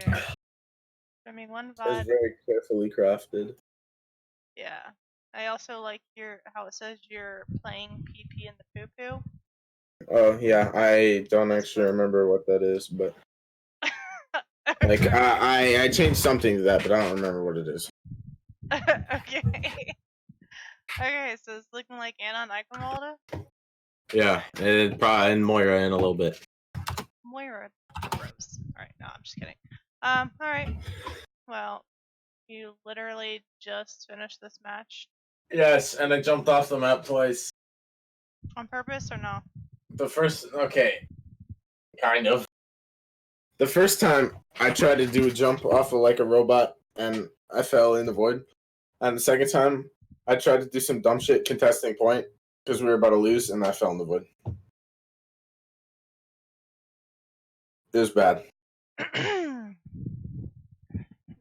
Okay. I mean, one It was VOD. very carefully crafted. Yeah. I also like how it says you're playing PP in the poo-poo. Oh yeah, I don't actually remember what that is, but like I changed something to that, but I don't remember what it is. Okay. Okay, so it's looking like Anna and Ikemalda? Yeah, and probably and Moira in a little bit. Moira. Gross. Alright, no, I'm just kidding. Alright. Well, you literally just finished this match. Yes, and I jumped off the map twice. On purpose or no? The first, okay, kind of. The first time I tried to do a jump off of like a robot and I fell in the void. And the second time I tried to do some dumb shit contesting point because we were about to lose and I fell in the void. It was bad.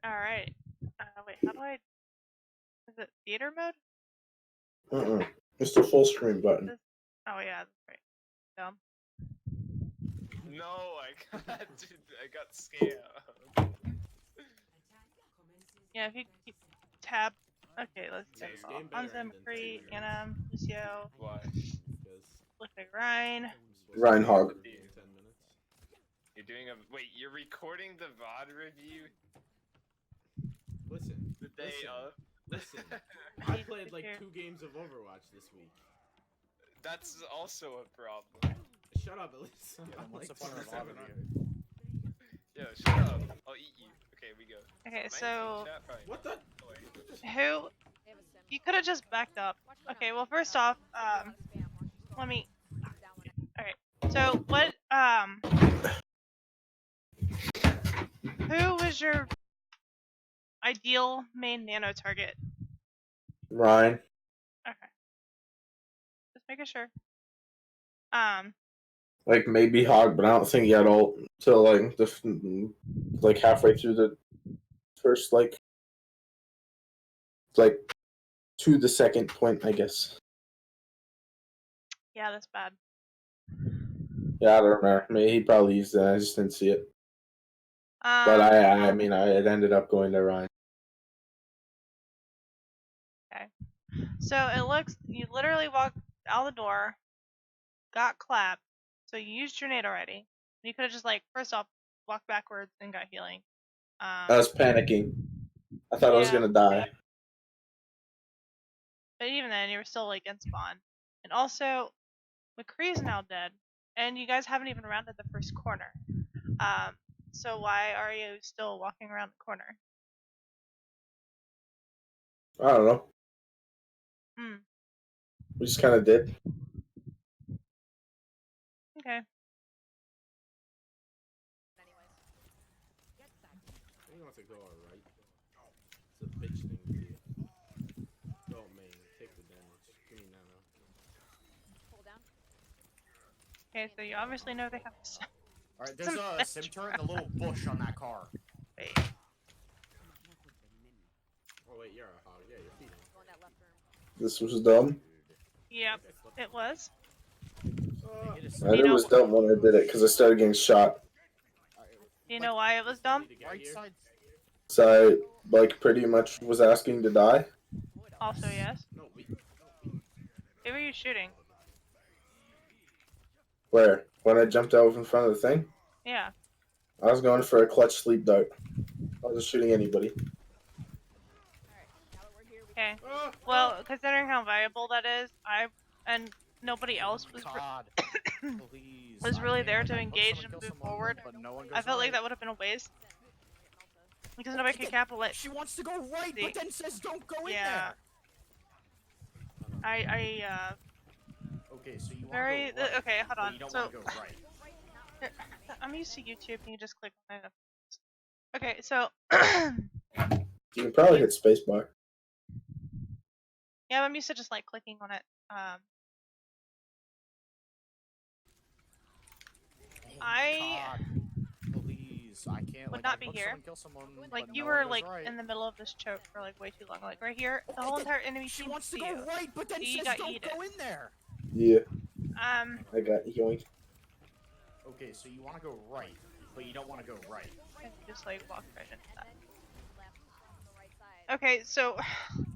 Alright. Wait, how do I... Is it theater mode? It's the full screen button. Oh yeah, that's right. Dumb. No, I got scammed. Yeah, if you keep tab. Okay, let's do it. Hansa, McCree, Anna, Lucio. Why? Look like Ryan. Reinhog. You're doing a wait. You're recording the VOD review. Listen. The day of. Listen. I played like 2 games of Overwatch this week. That's also a problem. Shut up, Elise. Yeah, what's the fun of VOD Yo, shut up. I'll eat you. Okay, we go. Okay, so What the? who? You could have just backed up. Okay, well first off, let me. Okay, so what? Who was your ideal main nano target? Ryan. Okay, just making sure. Like maybe Hog, but I don't think he had ult till like like halfway through the first like to the second point, I guess. Yeah, that's bad. Yeah, I don't remember. Maybe he probably used it. I just didn't see it. But I mean, it ended up going to Ryan. Okay. So it looks you literally walked out the door, got clapped. So you used your nade already. You could have just like first off walked backwards and got healing. I was panicking. I thought I was gonna die. But even then, you were still like in spawn. And also, McCree's now dead, and you guys haven't even rounded the first corner. So why are you still walking around the corner? I don't know. We just kind of did. Okay. He wants to go alright. It's a bitch thing to do. Go main, take the damage. Give me nano. Pull down. Okay, so you obviously know they have. Alright, there's a sim turret and a little bush on that car. Wait. Oh wait, you're a hog. Yeah, you're feeding. Go in that left room. This was dumb. Yep, it was. And it was dumb when I did it because I started getting shot. Do you know why it was dumb? Right side. So I like pretty much was asking to die. Also, yes. No, Who were you shooting? Where? When I jumped out in front of the thing? Yeah. I was going for a clutch sleep dart. I wasn't shooting anybody. Okay. Well, considering how valuable that is, and nobody else was was really there to engage and move forward. I felt like that would have been a waste. Because nobody could capitalize. She wants to go right, but then says don't go in there. Okay, so you very want to go right, okay, hold on. You don't so want to go right. I'm used to YouTube. You can just click on it. Okay, so you can probably hit spacebar. yeah, I'm used to just like clicking on it. Please, I can't. Would not be here. Like you were like in the middle of this choke for like way too long. Like right here, the whole entire enemy team wants to see go you. right, but then You says got don't yeeted. go in there. Yeah. I got yoinked. Okay, so you want to go right. but you don't want to go right. And just like walk right into that. Okay, so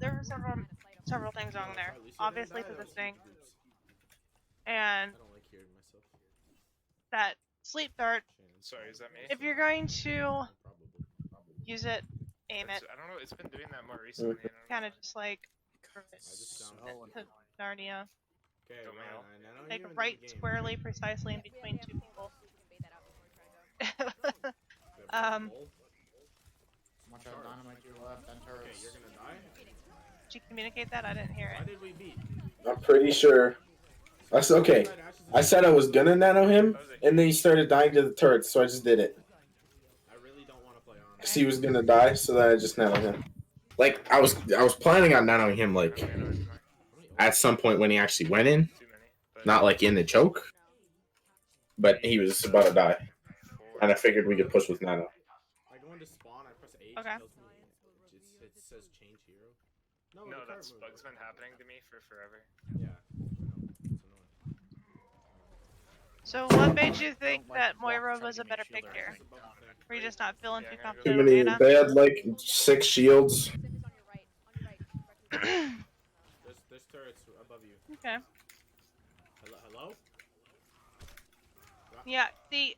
there were several things wrong there. Obviously positioning and I don't like hearing myself. that sleep dart. Sorry, is that me? If you're going to Probably. use it, aim it, I don't know. It's been doing that more recently. I don't know. kind of just like just sound to Narnia. Okay, Don't Ryan, mail. I know Like you're in right the game. squarely, precisely in between two people. Good, roll. Watch out, dynamite to your left, and Okay, turrets. you're gonna die. Did you communicate that? I didn't hear Why it. did we beat? I'm pretty sure. That's okay. I said I was gonna nano him, and then he started dying to the turrets, so I just did it. I really don't want to play on. Cause he was gonna die, so then I just nanoed him. Like I was planning on nanoing him like at some point when he actually went in, Too many. But not like in the choke, but he was about to die, and I figured we could push with nano. I go into spawn, I press H, Okay. it tells me, it says change hero. No, no, the cart that's moved. bug's been happening to me for forever. Yeah, I know. It's annoying. So what made you think Don't, like, that walk, Moira try to was a give me a better shield pick or here? anything. Were you just not feeling too Yeah, I'm Too gonna confident go with many. Ana? They had like 6 shields. There's turrets above you. Okay. Hello? Yeah, see,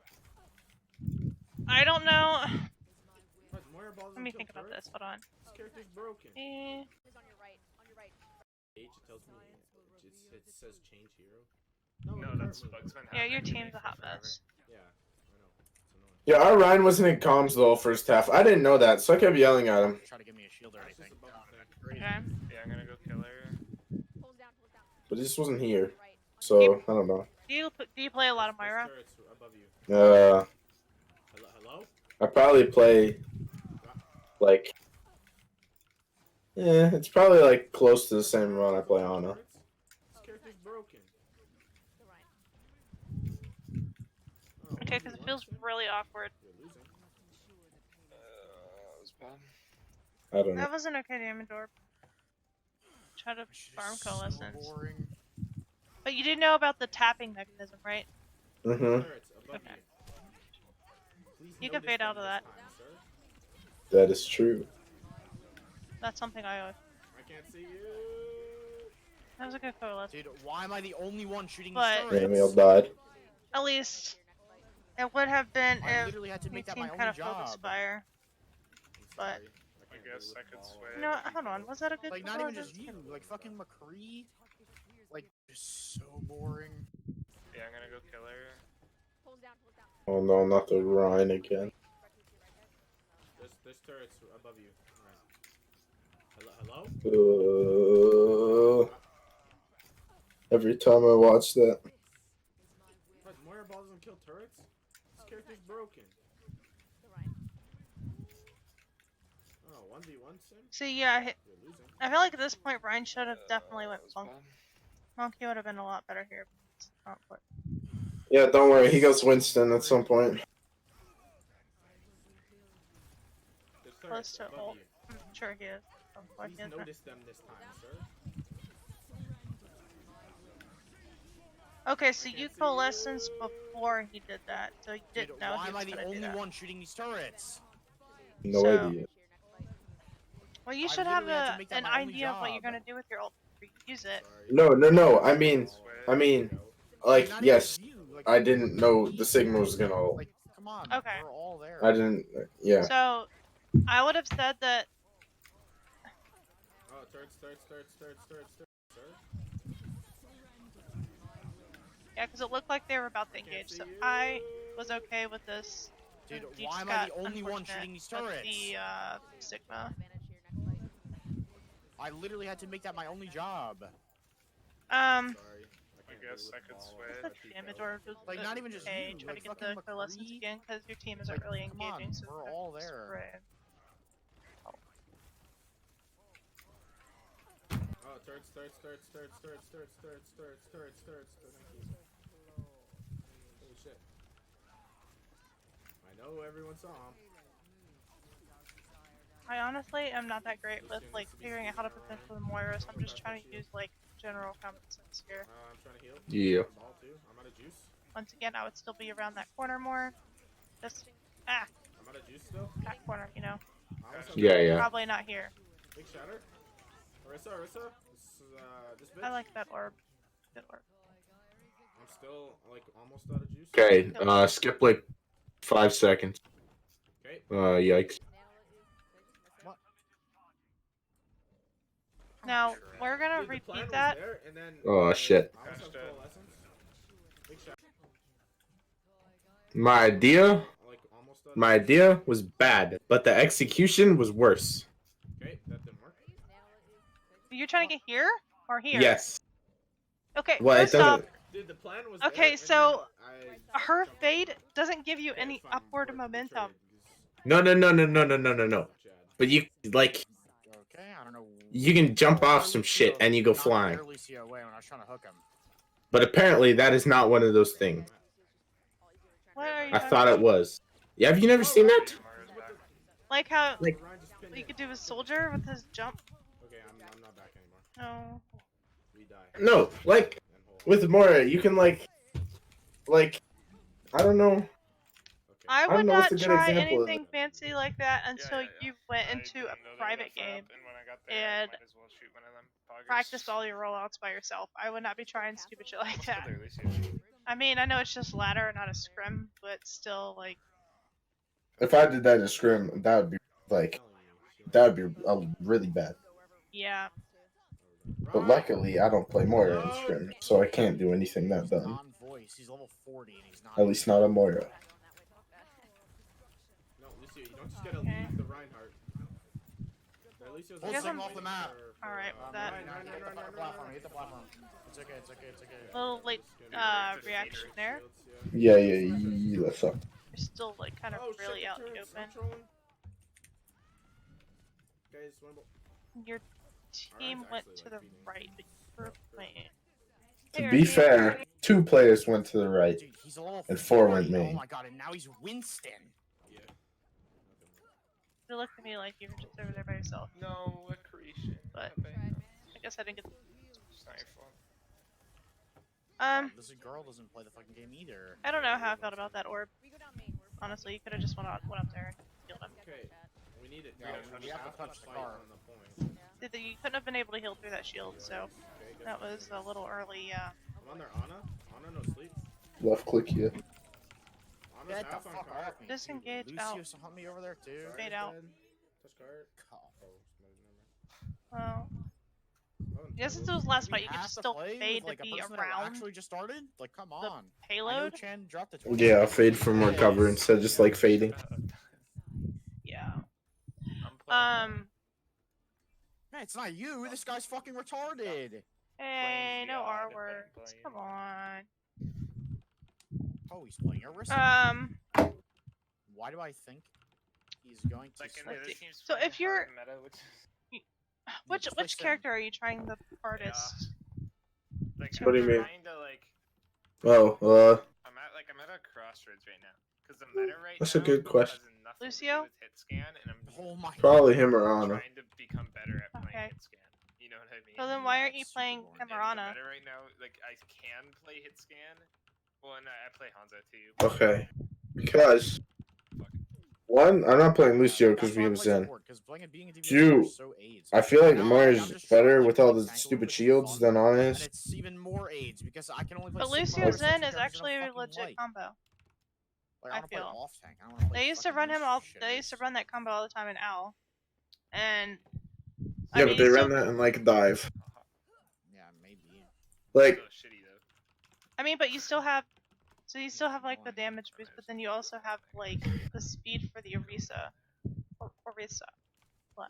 I don't know. What, Moira balls Let me kill think about turrets? this. Hold on. This character's broken. Eh, H, it tells me, it says change hero. No, No, the cart that's moved. bug's been yeah, happening your to me team's a for hot forever. mess. Yeah, I know. It's annoying. Yeah, our Ryan wasn't in comms though first half. I didn't know that, so I kept yelling at him. Try to give me a shield or That's just anything. above the thing. Crazy. Okay. Yeah, I'm gonna go kill her. But he just wasn't here, so I don't know. Do you play a lot of Moira? There's turrets above you. Hello? I probably play like, it's probably like close to the same amount I play Ana. This character's broken. Oh, Okay, because it 1v1, feels Sim? really awkward. You're losing. That was bad. I don't know. That was an okay damage orb. Try to farm coalescence. So boring. But you did know about the tapping mechanism, right? Mhm. Turrets above Okay. you. Please You can notice fade out them of this that. time, sir. That is true. That's something I always. I can't see you. That was a good coalescence. Dude, why am I the only one shooting But- these turrets? Daniel died. At least it would have been I if literally had to your make that team my kind only of focused job. fire. I'm But- sorry. I can't guess do I it. could sway. No, hold on. Was that a good Like, not even just coalescence? you. Like, fucking McCree. Like, just so boring. Yeah, I'm gonna go kill her. Oh no, not the Ryan again. There's turrets above you. Right. Hello? Every time I watch that. What, Moira balls doesn't kill turrets? This character's broken. Oh, 1v1 Sim? See, yeah, You're losing. I feel like at this point Ryan should have definitely went That was Monk. bad. Monkey would have been a lot better here. It's not what- Yeah, don't worry. He goes Winston at some point. There's Close turrets to above ult. you. I'm sure he is. Of course Please he is. notice them this time, sir. Okay, so you coalescence before he did that, so you Dude, didn't know why he am was I the gonna do only that. one shooting these turrets? No So- idea. Well, you I should have literally had to make that an my only idea of what you're job. gonna do with your ult before you use it. Sorry. No. I mean, like, not even yes, just you. Like, I didn't know the Sigma was gonna ult. Like, come on. Okay. We're all there. I didn't. Yeah. So, I would have said that. Oh, turrets, sir. Yeah, because it looked like they were about to engage, so I was okay with this. Dude, You why just am I got the only one unfortunate shooting these with turrets? The Sigma. I literally had to make that my only job. Sorry. I guess I could sway. The damage order was Like, not even just okay. you, Try like, to get fucking the coalescence McCree. again because your team isn't Like, really come on, engaging. So we're all there. Right. Oh, turrets. Holy shit. I know everyone saw him. I honestly am not that great with like figuring out how to position the Moira, so I'm just trying to use like general common sense here. I'm trying to heal. Yeah. Ball too. I'm out of juice. Once again, I would still be around that corner more. This I'm out of juice still. back corner, you know. I almost have Yeah, yeah. Probably not here. Big shatter. Orisa. This is this bitch. I like that orb. Good orb. I'm still like almost out of juice. Okay, skip like 5 seconds. Okay. Yikes. Now we're gonna Dude, the plan repeat was that. there, and then, Oh, shit. I almost have coalescence. Big shatter. My idea Like almost out of My juice. idea was bad, but the execution was worse. Okay, that didn't work. You're trying to get here or here? Yes. Okay. Well, it First off, doesn't. Dude, the plan was Okay, there, and so then I her jumped fade out. doesn't give you Okay, any it's fine. upward We're momentum. traded, 'cause No. Chad. But you like Okay, I don't know. you can jump Oh, off some shit and you go knocked flying. Lucio away when I was trying to hook him. But apparently that is not one of those things. What are you I talking thought about? it was. Yeah, have you never seen that? Like how Like- Ryan just pinned you it. could do a soldier with his jump? Okay, I'm not back anymore. No. We die. No, like And hold. with Moira, you can like I don't know. Okay. I don't would know what's not a good try example of anything fancy like that until you went into a private game and practiced all your rollouts by yourself. I would not be trying stupid shit like that. I mean, I know it's just ladder, not a scrim, but still, like, If I did that in Scrim, that would be like really bad. yeah. But luckily, I don't play Moira in Scrim, so I can't do anything that dumb. Non-voice. He's level 40 and he's not. At least not a Moira. No, Lucio, you don't just gotta leave the Reinhardt. Lucio's Pull Guess Sing I'm- off the map. Alright, that- Hit the platform. Hit the platform. It's okay. It's okay. It's okay. Little late reaction there. Yeah, that sucked. You're still, like, kind of really out in the open. Guys, Your team went to the right, but you were playing. To be fair, 2 players went to the right. Dude, he's a level And 4 went 40. main. Oh my god, and now he's Winston. yeah. You looked at me like you were just over there by yourself. No, a creation. But- Okay. I guess I didn't get. It's not your fault. This girl doesn't play the fucking game either. I don't know how I felt about that orb. Honestly, you could have just went up there and healed him. Okay, we need it. Yeah, we have to touch the car. On the point. You couldn't have been able to heal through that shield, so Okay, good. that was a little early. I'm on there, Ana. Ana, no sleep. Left click here. Ana's Get the half on fuck card. off me. Disengage Lucio, out. help me over there too. Fade out. Touch card. God. Well, yeah, since it was last fight, you could just still fade to be around Actually, just started. Like, come on. I know payload. Chan dropped the. Yeah, I'll fade for more cover instead of just like fading. Yeah. I'm playing. Man, it's not you. This guy's fucking retarded. Hey, no God, R but words. playing. Come on. Oh, he's playing Arisa. Why do I think he's going to? Like, let's it see. seems So pretty if you're- hard meta, Which just play Sim. character are you trying the hardest? like, What do you I'm mean? trying to, like, Oh, I'm at a crossroads right now. Because the meta right That's now a good question. has nothing to Lucio? do with hit scan, and I'm Oh my. probably him or Ana. trying to become better at playing Okay. hit scan. You know what I mean? So then why aren't you Super playing boring. And the Camarana? meta right now, like, I can play hit scan. Well, and I play Hanzo too. Okay. Because one, I'm not playing Lucio because we have Zen. Two, I feel like Moira's better with all the stupid shields than Ana And is. it's even more AIDS because I can only play. But Sigma Lucio or Zen something is characters actually I a fucking legit like. combo. Like, I wanna play feel. off tank. I don't wanna play They used to fucking run him loose all. shit. They used to run that combo all the time in Owl, and I Yeah, mean, but they you ran still- that in like dive. Yeah, maybe. Like, So shitty though. I mean, but you still have. So you still have like the damage boost, but then you also have like the speed for the Orisa. Orisa. What?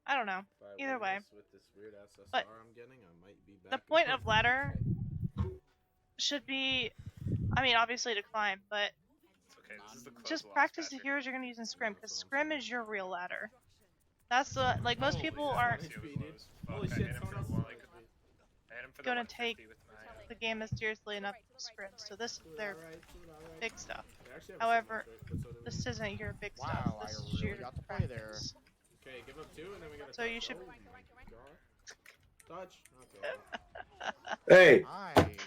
I don't know. If I Either win way. this with this weird SSR But I'm getting, I might be back The in point front of ladder Okay. should be, I mean, obviously to climb, but It's okay. This is the close just loss, practice the Patrick. heroes you're gonna use in scrim, because scrim is your real ladder. That's the like most Holy people shit, aren't Lucio was Speed, low dude. as fuck. Holy I shit, hit him someone for else is one- on speed. I hit him for the gonna 150 take with my the game as seriously enough as scrim. So this is Doing their alright, doing alright. big stuff. They actually have a However, signal, but so do we. This isn't your big Wow, stuff. I This is really your got to play there. practice. Okay, give up 2 and then we gotta So touch. you should- Oh my god. Touch. Okay. hey, Nice.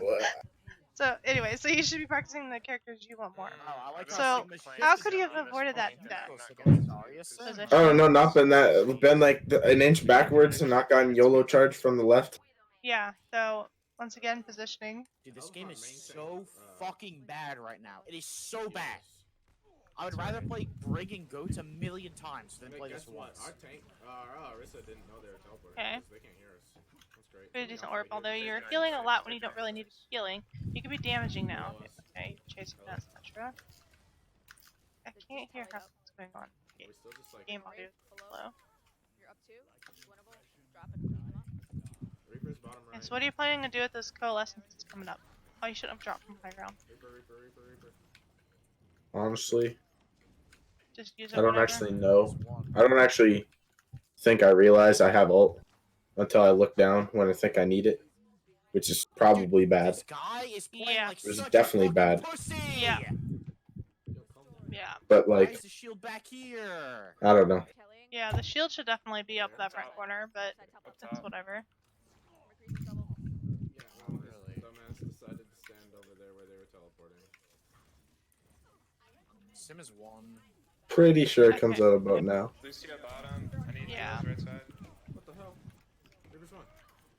what? So anyway, so you should be practicing the characters you want more. Oh, I like So, how Sigma how shifted could you have on this avoided that point death? against Darius? Position. Oh no, not been that. Been like an inch backwards and not gotten YOLO charged from the left. Yeah. So once again, positioning. Dude, this game is so fucking bad right now. It is so bad. I would rather play Brig and Goats a million times than play this once. Our tank, Arissa didn't know they were teleporting. Okay. They can't hear us. That's great. Pretty decent orb, although you're healing a lot when you don't really need healing. You could be damaging now. Okay, chasing that Symmetra. I can't hear how what's going on. We still just like Game audio is low. You're up 2. Winnable. Drop it. Come up. Reaper's bottom right. Okay, so what are you planning to do with this coalescence that's coming up? Oh, you shouldn't have dropped from high ground. Reaper. Honestly, Just use it I don't whenever. actually know. I don't actually think I realize I have ult until I look down when I think I need it, which is probably bad. This guy is playing Yeah. like It was such definitely a bad. pussy. Yeah. Yeah. But Why like, is the shield back here? I don't know. Killing. Yeah, the shield should definitely be up that front corner, but Side top. it's whatever. McCree's in trouble. Yeah, well, this dumbass decided to stand over there where they were teleporting. Sim is 1. Pretty sure it comes out about now. Lucio bottom. I need Yeah. heals right side. What the hell? Reaper's one.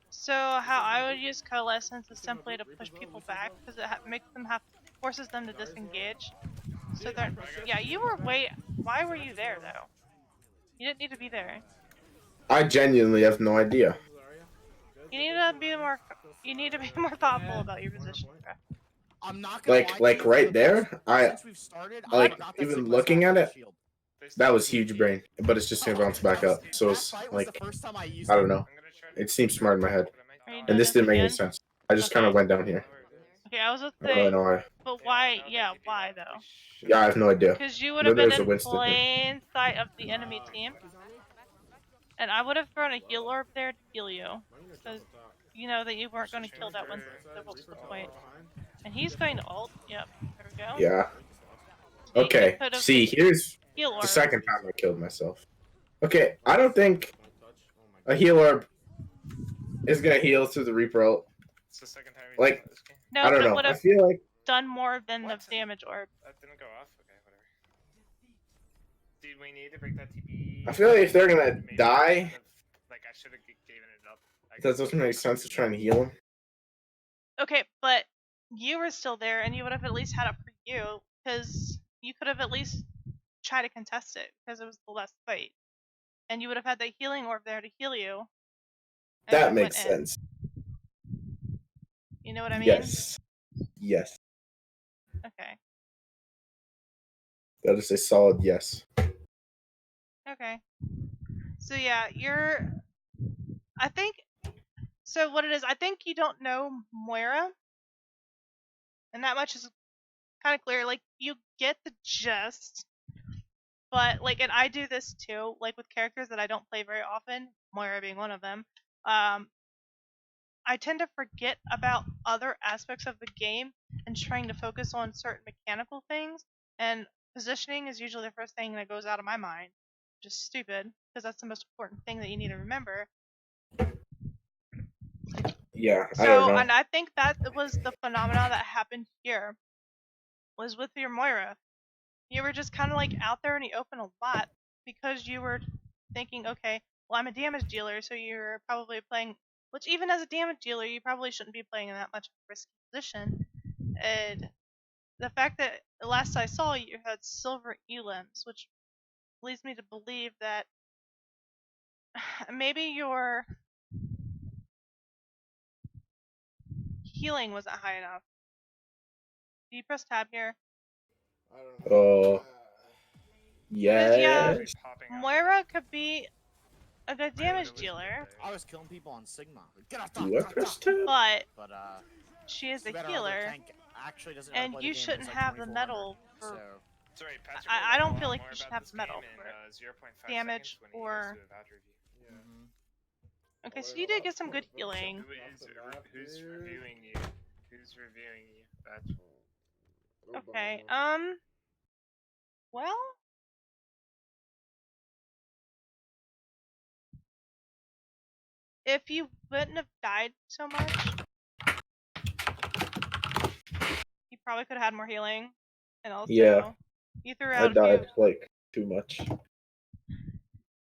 So how I would use coalescence is simply to push people back because it makes them forces them to disengage. So they're yeah. You were Why were you there though? You didn't need to be there. I genuinely have no idea. You need to be more. You need to be more thoughtful about your position. bro. I'm not gonna lie to Like you, right for the there, first- since we've started, I like, forgot that even Sigma's looking had at the it, shield. that was huge brain, but it's just gonna bounce back up. So That it's fight was like, the first time I used I don't it. know. It seems smart in my head, Are you doing and this didn't make any again? sense. I just kind of went down here. Okay, I was with I don't really the. know why. But why? Yeah, why though? Yeah, I have no idea. Because you would No, have been there's a in Winston here. plain sight of the enemy team, and I would have thrown a heal orb there to heal you, because you know that you weren't going to kill that Winston. So what's the point? And he's going to ult. Yep. There we go. Yeah. So you Okay. could've See, here's heal orb. the second time I killed myself. Okay, I don't think a heal orb is gonna heal through the Reaper ult. It's the second time we Like, did this game. No, I but don't it know. would I have feel like done more than the What? damage orb. That didn't go off. Okay, whatever. Did we need to break that TP? I feel like if they're gonna Maybe die, I should've- like I should have given it up. that doesn't make sense to try and heal them. Okay, but you were still there, and you would have at least had it for you, because you could have at least tried to contest it, because it was the last fight, and you would have had the healing orb there to heal you. and That you makes went in. sense. You know what I mean? Yes. Yes. Okay. That is a solid yes. Okay. So yeah, I think. So what it is, I think you don't know Moira, and that much is kind of clear. Like you get the gist, but like, and I do this too. Like with characters that I don't play very often, Moira being one of them. I tend to forget about other aspects of the game and trying to focus on certain mechanical things. And positioning is usually the first thing that goes out of my mind, which is stupid because that's the most important thing that you need to remember. Yeah, I So, don't know. and I think that was the phenomena that happened here, was with your Moira. You were just kind of like out there in the open a lot because you were thinking, okay, well, I'm a damage dealer, so you're probably playing, which even as a damage dealer, you probably shouldn't be playing in that much of a risky position. And the fact that last I saw you had silver elims, which leads me to believe that maybe your healing wasn't high enough. Do you press tab here? I don't know. Oh. yeah, Yes. Popping up. Moira could be a good damage dealer, I was killing people on Sigma. Get off Do I press tab? but But she is too a bad our other healer, tank actually doesn't know how to and play the you game, shouldn't it's like have the 2400, medal for so Sorry, Patrick, I don't we'll feel learn like more you should about have this medal game for in, 0.5 damage seconds when he or- goes to the VOD review. Yeah. Okay, so you did get some good healing. Who's reviewing you? Who's reviewing you? That's Okay, well, if you wouldn't have died so much, probably could have had more healing, and also Yeah. you threw I out died like too much.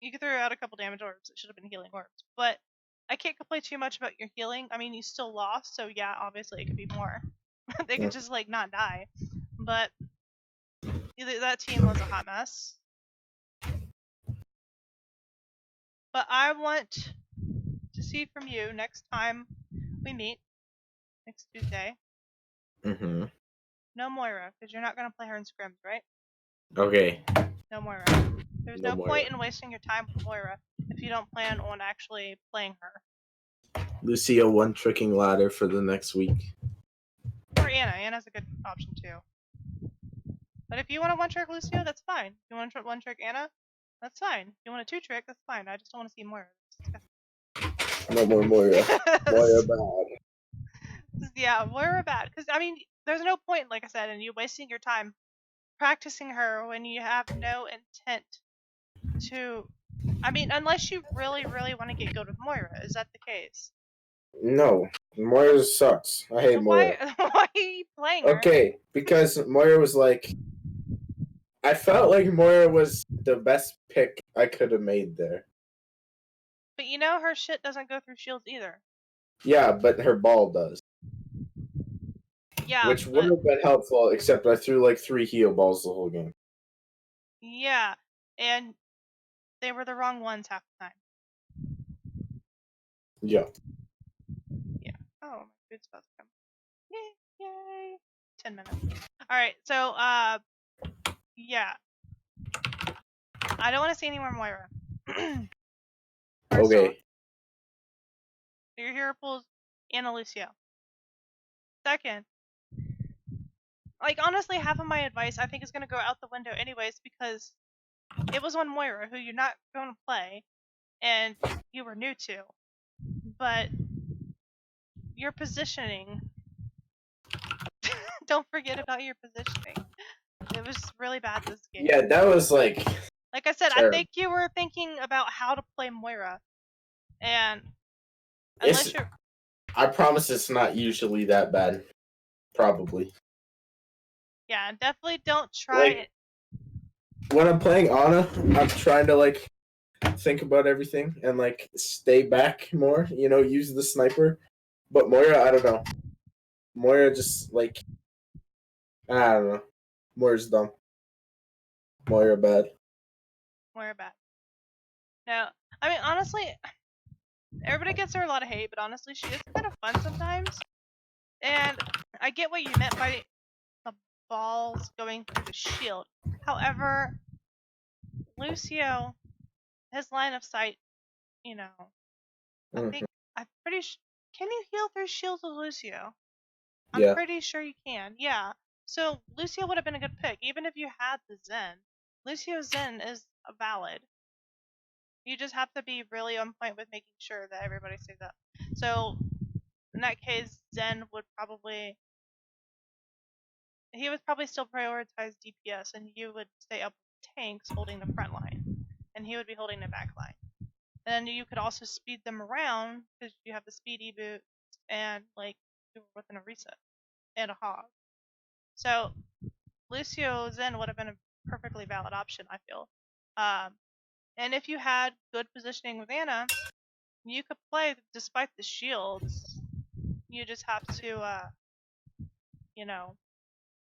you threw out a couple damage orbs. It should have been healing orbs, but I can't complain too much about your healing. I mean, you still lost, so yeah, obviously it could be more. They could just like not die, but that team was a hot mess. But I want to see from you next time we meet next Tuesday. Mm-hmm. No Moira, because you're not gonna play her in scrims, right? Okay. No Moira. There's No no Moira. point in wasting your time with Moira if you don't plan on actually playing her. Lucio one tricking ladder for the next week. Or Anna. Anna's a good option too. But if you want to one trick Lucio, that's fine. If you want to one trick Anna, that's fine. If you want a two trick, that's fine. I just don't want to see Moira. No more Moira. Moira bad. Yeah, Moira bad. Because, I mean, there's no point, like I said, in you wasting your time practicing her when you have no intent to. I mean, unless you really, really want to get good with Moira. Is that the case? No. Moira sucks. I hate So Moira. why are you playing her? Okay, because Moira was like, I felt like Moira was the best pick I could have made there. But you know her shit doesn't go through shields either. Yeah, but her ball does. Yeah, which would have been helpful, except I threw like 3 heal balls the whole game. Yeah, and they were the wrong ones half the time. Yeah. Yeah. Oh, my food's about to come. Yay! 10 minutes. Alright, so, yeah. I don't want to see any more Moira. First Okay. off, your hero pulls Anna Lucio. Second, like, honestly, half of my advice I think is going to go out the window anyways because it was on Moira, who you're not going to play, and you were new to. But your positioning, don't forget about your positioning. It was really bad this game. Yeah, that was like I said, terrible. I think you were thinking about how to play Moira, and unless you're, I promise it's not usually that bad. Probably. yeah, definitely don't try Like, it. when I'm playing Ana, I'm trying to like think about everything and like stay back more, use the sniper. But Moira, I don't know. Moira just like, I don't know. Moira's dumb. Moira bad. Moira bad. No, I mean, honestly, everybody gets her a lot of hate, but honestly, she is kind of fun sometimes. And I get what you meant by the balls going through the shield. However, Lucio, his line of sight, I think I'm pretty sure. Can you heal through shields with Lucio? I'm pretty sure you can. Yeah. So Lucio would have been a good pick, even if you had the Zen. Lucio's Zen is valid. You just have to be really on point with making sure that everybody stays up. So in that case, Zen would probably still prioritize DPS, and you would stay up with tanks holding the front line, and he would be holding the back line. And then you could also speed them around because you have the speedy boot and like within a reset and a hog. So Lucio Zen would have been a perfectly valid option, I feel. And if you had good positioning with Anna, you could play despite the shields. You just have to,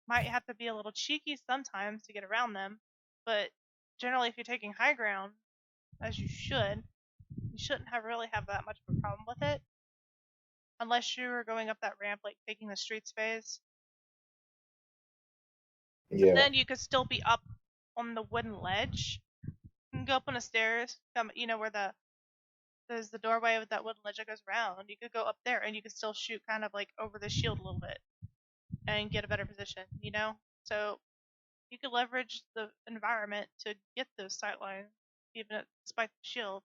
might have to be a little cheeky sometimes to get around them. But generally, if you're taking high ground, as you shouldn't really have that much of a problem with it. Unless you were going up that ramp, like taking the streets phase. Yeah. But then you could still be up on the wooden ledge. You can go up on the stairs, where there's the doorway with that wooden ledge that goes around. You could go up there and you could still shoot kind of like over the shield a little bit and get a better position, So you could leverage the environment to get those sight lines, even despite the shield.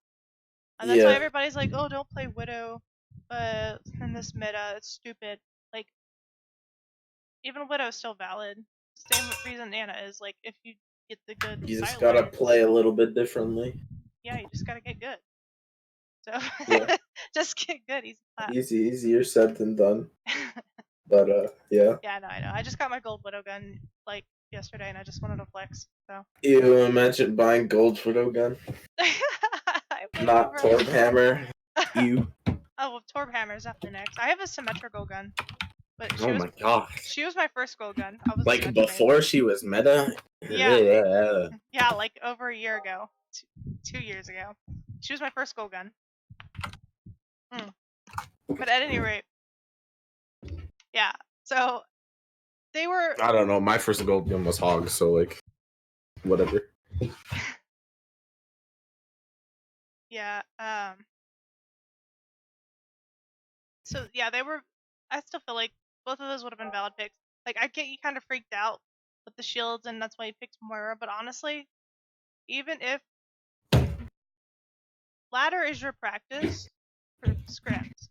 And that's why everybody's like, oh, don't play Widow in this meta, it's stupid. Like, even Widow is still valid. Same reason Anna is, like, if you get the good You just sight gotta lines, play a little bit differently. Yeah, you just gotta get good. So, Yeah. just get good, easy clap. Easier said than done. But yeah. Yeah, no, I know. I just got my gold widow gun like yesterday, and I just wanted to flex. So. You imagine buying gold widow gun, I played not over- Torb hammer. You. Oh, well, Torb hammer's definitely next. I have a symmetrical gun, but Oh my gosh. she was my first gold gun. I was a Like symmetry main. before she was meta. Yeah. Yeah, like over a year ago, 2 years ago. She was my first gold gun. But at any rate, yeah. So they were. I don't know. My first gold gun was Hog, so like, whatever. Yeah. So yeah, they were. I still feel like both of those would have been valid picks. Like I get you kind of freaked out with the shields, and that's why you picked Moira. But honestly, even if ladder is your practice for scrims,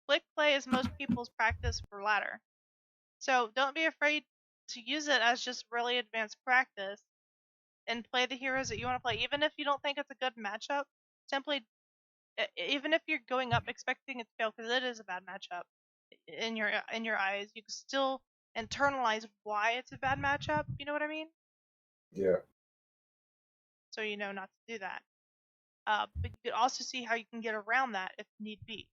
flick play is most people's practice for ladder. So don't be afraid to use it as just really advanced practice and play the heroes that you want to play, even if you don't think it's a good matchup. Simply, even if you're going up expecting it to fail, because it is a bad matchup in your eyes, you can still internalize why it's a bad matchup. You know what I mean? Yeah. So you know not to do that. But you could also see how you can get around that if need be.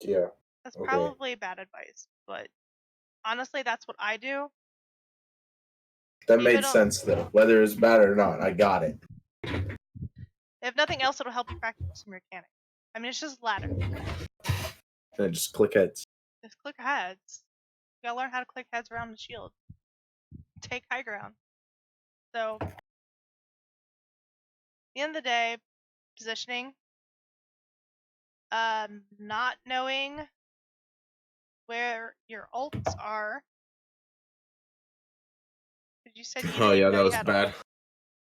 Yeah. That's Okay. probably bad advice, but honestly, that's what I do. That Keep made it up. sense though. Whether it's bad or not, I got it. If nothing else, it'll help you practice some mechanics. I mean, it's just ladder. And just click heads. Just click heads. You gotta learn how to click heads around the shield. Take high ground. So, at the end of the day, positioning, not knowing where your ults are. Because you said you Oh didn't yeah, even know that you was had bad. ult.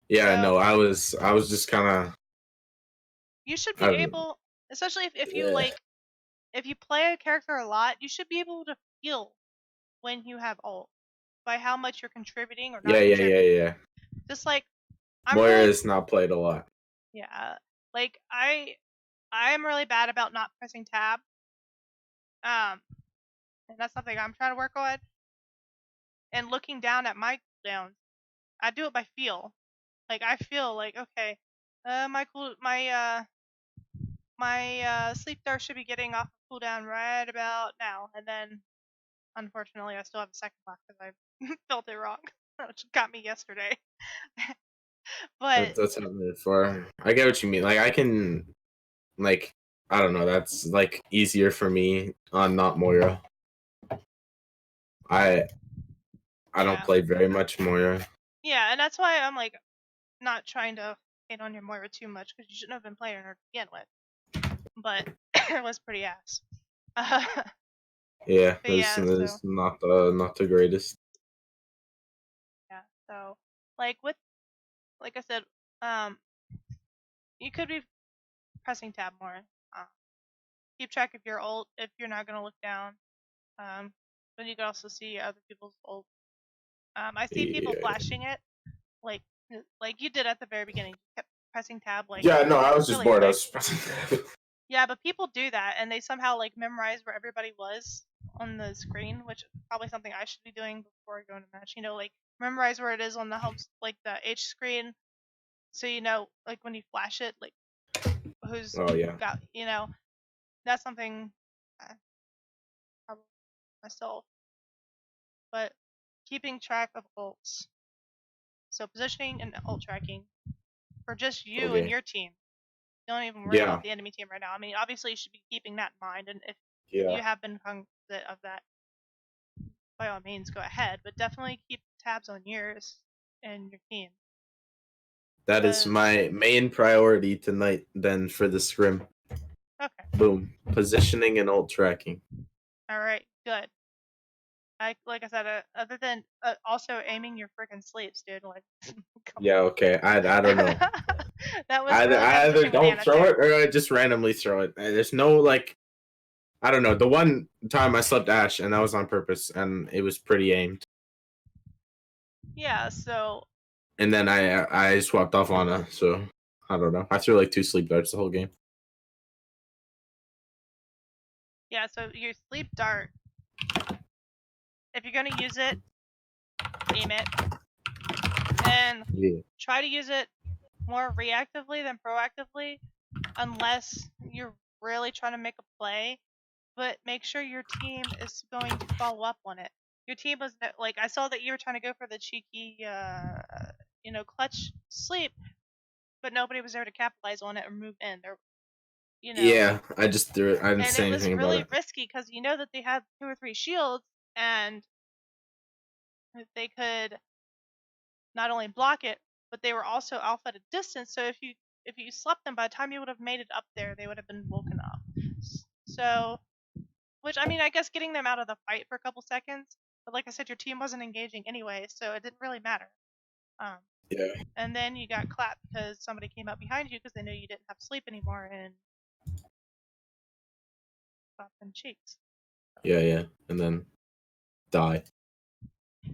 Yeah, So- no, I was just kind of. You should be I don't- able, especially if you Yeah. like, if you play a character a lot, you should be able to feel when you have ult by how much you're contributing or not Yeah. contributing. Just like Moira is not played a lot. Yeah, like I'm really bad about not pressing tab. And that's something I'm trying to work on. And looking down at my cooldowns, I do it by feel. Like I feel like okay, my sleep dart should be getting off of cooldown right about now, and then unfortunately I still have a second left because I felt it wrong, which got me yesterday. But That's happened before. I get what you mean. Like I can, like I don't know. That's like easier for me on not Moira. I don't Yeah. play very much Moira. Yeah, and that's why I'm like not trying to hate on your Moira too much because you shouldn't have been playing her to begin with. But it was pretty ass. Yeah, But yeah, it's so- not the greatest. Yeah, so like I said, you could be pressing tab more. Keep track of your ult if you're not gonna look down. But you can also see other people's ult. I see people Yeah. flashing it, like you did at the very beginning. You kept pressing tab like. Yeah, no, I was just really bored. I quick. was Yeah, but people do that, and they somehow like memorize where everybody was on the screen, which is probably something I should be doing before I go into match. You know, like memorize where it is on the home, like the H screen, so you know, like when you flash it, like who's Oh yeah. got, you know, that's something probably myself. But keeping track of ults, so positioning and ult tracking for just you and Okay. your team. Don't even worry Yeah. about the enemy team right now. I mean, obviously you should be keeping that in mind, and if Yeah. you have been cognizant of that, by all means go ahead, but definitely keep tabs on yours and your team. That is my main priority tonight then for the scrim. Okay. Boom. Positioning and ult tracking. All right. Good. Like I said, other than also aiming your freaking sleeves, dude. Like. Yeah, okay. I don't know. That was I really bad either positioning with don't Anna, throw too. it or I just randomly throw it. There's no like I don't know. The one time I slept Ash and that was on purpose and it was pretty aimed. Yeah, so And then I swapped off Anna, so I don't know. I threw like 2 sleep darts the whole game. Yeah, so your sleep dart. If you're gonna use it, aim it. And Yeah. try to use it more reactively than proactively, unless you're really trying to make a play. But make sure your team is going to follow up on it. Your team was like, I saw that you were trying to go for the cheeky, clutch sleep, but nobody was there to capitalize on it or move in. There, Yeah, I just threw it. I didn't and say it was anything really about it. risky because you know that they had 2 or 3 shields, and they could not only block it, but they were also off at a distance. So if you slept them, by the time you would have made it up there, they would have been woken up. So, which I mean, I guess getting them out of the fight for a couple seconds, but like I said, your team wasn't engaging anyway, so it didn't really matter. Yeah. And then you got clapped because somebody came up behind you because they knew you didn't have sleep anymore and clapped them cheeks. Yeah, and then die.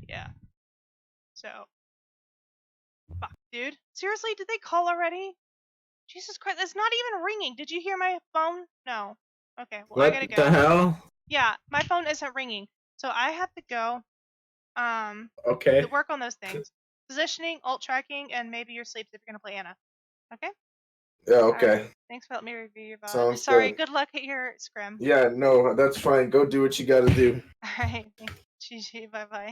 Yeah. So, fuck, dude. Seriously, did they call already? Jesus Christ, it's not even ringing. Did you hear my phone? No. Okay, well, I What gotta go. the hell? Yeah, my phone isn't ringing. So I have to go. Okay. To work on those things. Positioning, ult tracking, and maybe your sleeps if you're gonna play Anna. Okay? Yeah, okay. Alright, thanks for letting me review your VOD. Sounds Sorry, good. luck at your scrim. Yeah, no, that's fine. Go do what you gotta do. Alright, GG, bye bye.